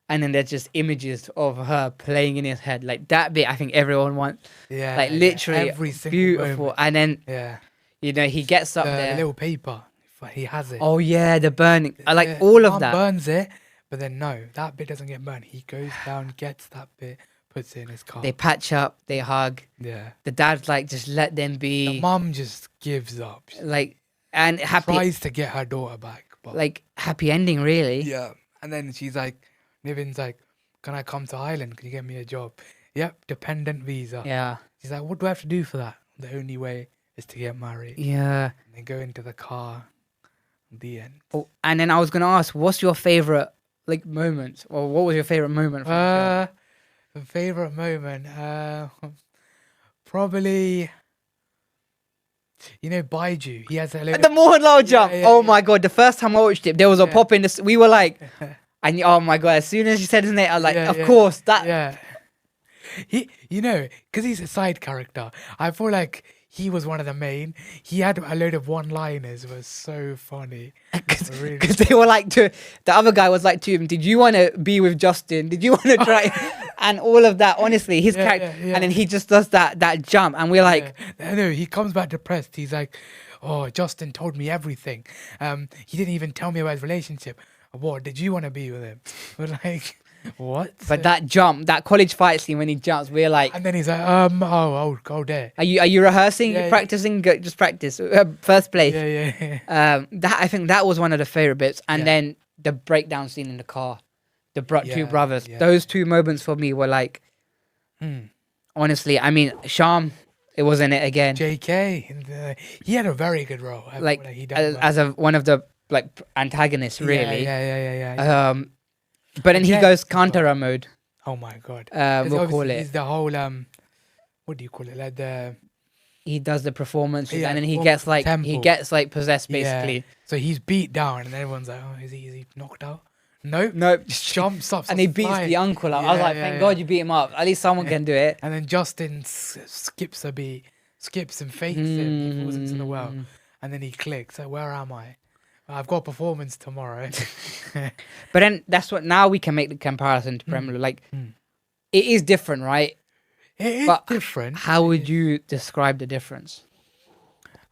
and then there's just images of her playing in his head. Like that bit, I think everyone wants. Yeah. Like literally every single beautiful. moment. And then, Yeah. you know, he gets up The there. little paper. He has it. Oh yeah, the burning. I like Yeah, all of Mum that. burns it, but then no, that bit doesn't get burned. He goes down, gets that bit, puts it in his car. They patch up, they hug. Yeah. The dad's like, just let them The be. mum just gives up. She Like, and happy, tries to get her daughter back, but like happy ending, really. yeah. And then she's like, Nivin's like, can I come to Ireland? Can you get me a job? Yep, dependent visa. Yeah. She's like, what do I have to do for that? The only way is to get married. Yeah. And they go into the car. The end. Oh, and then I was gonna ask, what's your favorite like moment, or what was your favorite moment from the show? Favorite moment, probably, you know, Baiju. He has a The Mohanlal jump. yeah, Oh yeah. my god! The first time I watched it, there was a Yeah. pop in this. We were like, and oh my god! As soon as you said his name, I was like, Yeah, of yeah. course that. Yeah. He, you know, because he's a side character, I feel like he was one of the main. He had a load of one-liners. It was so funny. Really. Because they were like to the other guy was like to him, did you want to be with Justin? Did you want to try? And all of that. Honestly, his Yeah, character, yeah, yeah. and then he just does that jump, and we're like, Yeah. No, he comes back depressed. He's like, oh, Justin told me everything. He didn't even tell me about his relationship. What, did you want to be with him? We're like, what? but that jump, that college fight scene when he jumps, we're like, And then he's like, oh, go there. are you rehearsing? Yeah, You practicing? Go, just practice. First place. Yeah. That I think that was one of the favorite bits, and Yeah. then the breakdown scene in the car, the two Yeah, brothers. yeah. Those two moments for me were like, honestly, I mean, Sham, it was in it again, JK, he had a very good role. I like feel he done well. as a one of the like antagonists, really. Yeah. But then he Yeah, goes it's well. counter mode. Oh my god. We'll call it. He's the whole what do you call it? Like the He does the performance, Yeah, and then he performance gets tempo. possessed basically. Yeah. So he's beat down, and everyone's like, "Oh, is he knocked out?" No, Nope. just jumps up, And he starts beats flying. the uncle up. I was Yeah, like, yeah, thank yeah. God you beat him up. At least someone can do it. And then Justin skips a beat, skips and fakes him. He falls into the well, and then he clicks. Like, where am I? I've got a performance tomorrow. But then that's what now we can make the comparison to Premalu. Like, it is different, right? It is But different. How would you describe the difference?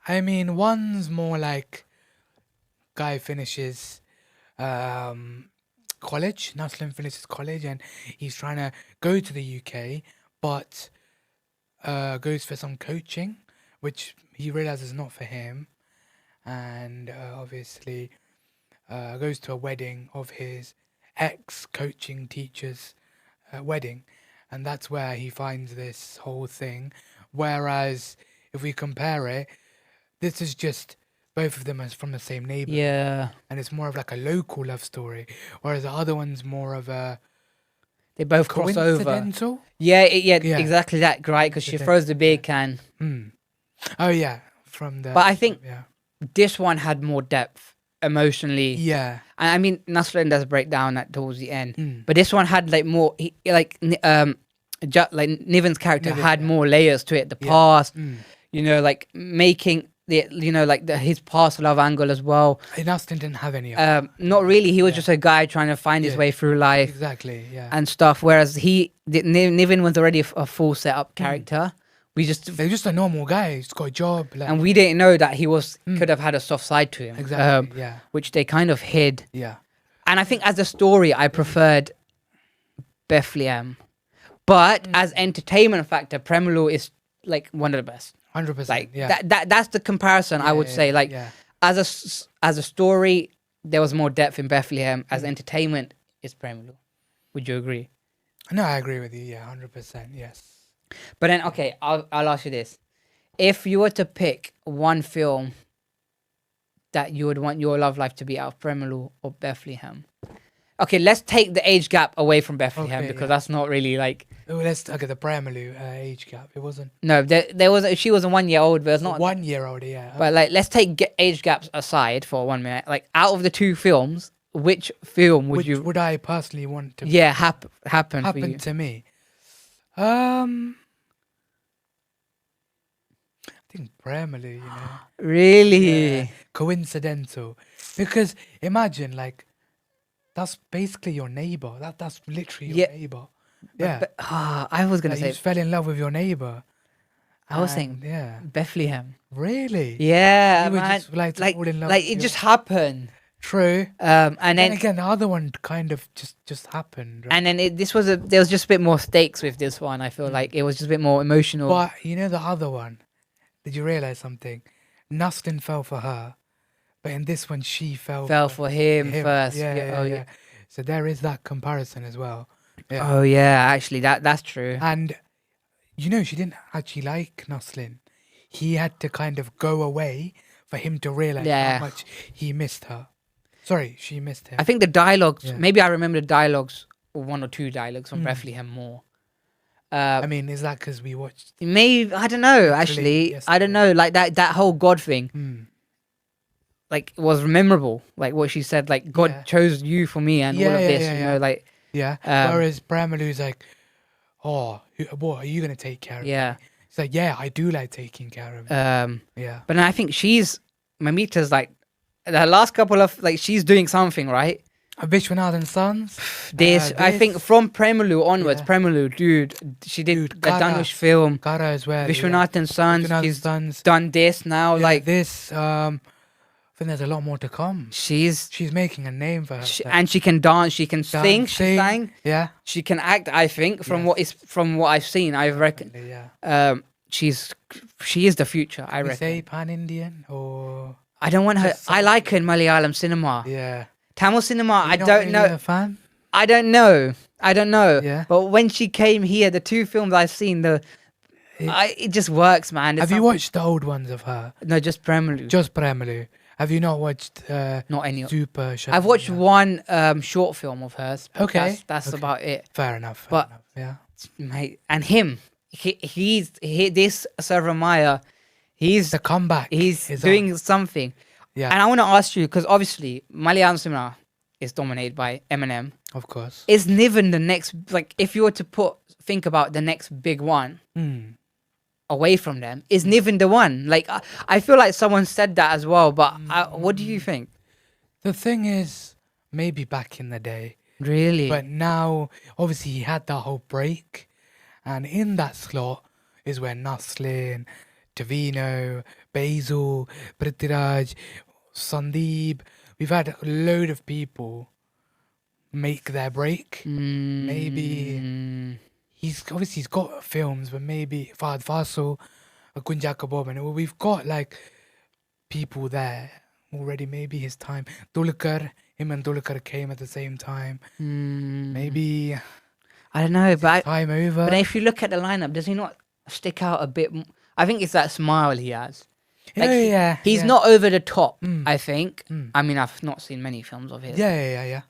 I mean, one's more like guy finishes college. Naslim finishes college, and he's trying to go to the UK, but goes for some coaching, which he realizes is not for him, and obviously goes to a wedding of his ex-coaching teacher's wedding, and that's where he finds this whole thing. Whereas if we compare it, this is just both of them as from the same neighborhood, Yeah. and it's more of like a local love story, whereas the other one's more of a They both cross over. coincidental. Yeah, Yeah. exactly that, right? Because she throws the beer can. Oh yeah, from the. But I think yeah, this one had more depth emotionally. yeah, And I mean, Nasruddin does break down that towards the end. Mm. But this one had like more, like Niven's character Niven, had yeah. more layers to it. The Yeah. past, Mm. you know, like making the, his past love angle as well. And Austin didn't have any. of it. Not really. He was Yeah. just a guy trying to find his Yeah. way through life Exactly. Yeah. and stuff. Whereas Niven was already a full set up character. We just They're just a normal guy. He's got a job. Like, and we didn't know that he could have had a soft side to him. exactly. Yeah. Which they kind of hid. Yeah. And I think as a story, I preferred Bethlehem. But as entertainment factor, Premalu is like one of the best. 100%. Like Yeah. that's the comparison I would say. Like yeah. as a story, there was more depth in Bethlehem. As Mm. entertainment, it's Premalu. Would you agree? No, I agree with you. Yeah, 100%. Yes. But then, okay, I'll ask you this: if you were to pick one film that you would want your love life to be out of Premalu or Bethlehem. Okay, let's take the age gap away from Bethlehem Okay, because yeah. that's not really like. Oh, let's look at the Premalu age gap. It wasn't No, there was she was a 1 year old, but it's not. 1 year old. Yeah. But like, let's take age gaps aside for 1 minute. Like, out of the two films, which film would Which you? would I personally want to Yeah, happen for you. happen to me? I think Premalu. You know. Really? Yeah, coincidental. Because imagine, like, that's basically your neighbor. That's literally your Yeah. neighbor. Yeah. I was gonna Like, you say. just fell in love with your neighbor. I was And, saying yeah. Bethlehem. Really? Yeah, You were man. just like Like, fall in love like with it your- just happened. True. And Then then again, the other one kind of just happened. Right? and then there was just a bit more stakes with this one. I feel like it was just a bit more emotional. But you know the other one. Did you realize something? Nuslin fell for her, but in this one she fell for him first. Yeah, Yeah, yeah, oh, yeah. So there is that comparison as well. Yeah. Oh yeah, actually that's true. And you know, she didn't actually like Nuslin. He had to kind of go away for him to realize Yeah. how much he missed her. Sorry, she missed him. I think the dialogues. Yeah. Maybe I remember the dialogues, or one or two dialogues from Mm. Bethlehem more. I mean, is that because we watched? Maybe I don't know. Actually, I don't know. Like that whole God thing. Mm. Like was memorable. Like what she said. Like God Yeah. chose you for me and all Yeah, of yeah, this. yeah, You yeah. know, like Yeah. Whereas Premalu's like, oh, what are you gonna take care of? yeah. Me? It's like, yeah, I do like taking care of. Yeah. But then I think Mamitha's like the last couple of like she's doing something right. Vishwanathan Sons. I think from Premalu onwards, Yeah. Premalu, dude, she did Dude, the Kara. Danush film. Kara as well. Vishwanathan's Sons, Vishwanathan she's Sons. done this now. Yeah, Like this. I think there's a lot more to come. she's She's making a name for herself. and she can dance, she can sing, she Dancing. sang, Yeah. she can act. I think from Yes. what I've seen, I reckon. Yeah. She is the future. I We reckon. say pan-Indian or I don't want her. just I like her in Malayalam cinema. yeah. Tamil cinema, I You're not don't really know. a fan. I don't know. Yeah. But when she came here, the two films I've seen, it just works, man. There's Have you something- watched the old ones of her? No, just Premalu. Just Premalu. Have you not watched Not any. Super? I've watched Shammi? one short film of hers. But Okay, that's okay. about it, Fair enough. Fair but- enough. Yeah. mate. And him, this Saramaya, he's The comeback. is doing on. something. Yeah. And I want to ask you because obviously Malayalam cinema is dominated by Eminem. Of course. Is Nivin the next? Like, if you were to think about the next big one Mm. away from them, is Nivin the one? Like, I feel like someone said that as well. But what do you think? The thing is, maybe back in the day, Really? but now obviously he had that whole break, and in that slot is where Naslin, Tavino, Basil, Prithviraj, Sandeep. We've had a load of people make their break. Maybe he's got films, but maybe Fahad Fasil, Gunja Kabob, and we've got like people there already. Maybe his time. Dulkar, him and Dulkar came at the same time. Maybe I don't know, but time over. but if you look at the lineup, does he not stick out a bit? I think it's that smile he has. Like, he's yeah. not over the top. Mm. I think. Mm. I mean, I've not seen many films of his. Yeah.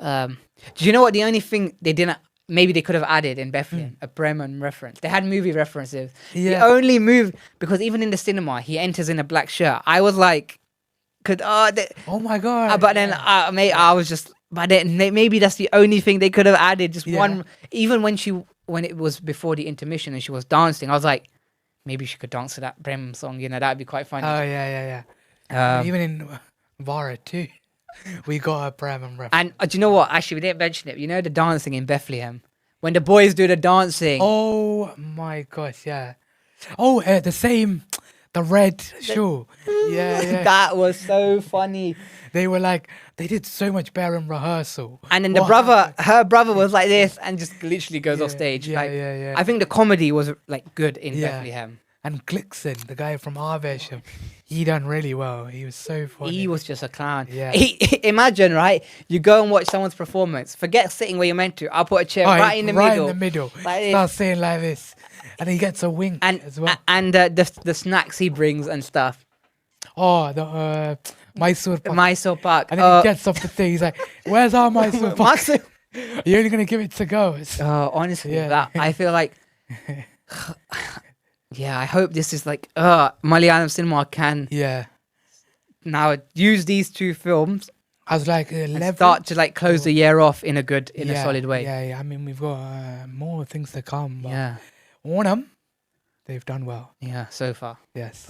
Do you know what? The only thing they didn't. Maybe they could have added in Bethlehem a Bremen reference. They had movie references. Yeah. The only move because even in the cinema he enters in a black shirt. I was like, Oh my god. but then mate, I was just. But then maybe that's the only thing they could have added. Just Yeah. one. Even when it was before the intermission and she was dancing, I was like, maybe she could dance to that Bremen song. You know, that'd be quite funny. Oh yeah. Even in Vara too, we got a Bremen reference. And do you know what? Actually, we didn't mention it. You know the dancing in Bethlehem when the boys do the dancing. Oh my gosh, yeah. Oh, the red shoe. Yeah. That was so funny. They were like, they did so much better in rehearsal. And then What her brother was like this and just literally goes off Yeah, stage. yeah, like, yeah. I think the comedy was like good in Yeah. Bethlehem. And Glickson, the guy from Avesham, he done really well. He was so funny. He was just a clown. Yeah. Imagine, right? You go and watch someone's performance. Forget sitting where you're meant to. I'll put a chair right in the middle. Right in the middle. Like this. Start saying like this. And he gets a wink as well. And the snacks he brings and stuff. Oh, the Mysore Pak. Mysore Pak. And then he gets off the thing. He's like, where's our Mysore Pak? Mysore- You're only going to give it to go. Honestly, Yeah. that I feel like... Yeah, I hope this is like... Malayalam cinema can Yeah. now use these two films I was like, and start to like close the year off in a solid way. Yeah. I mean, we've got more things to come. But Yeah. Onam, they've done well. Yeah, so far. Yes.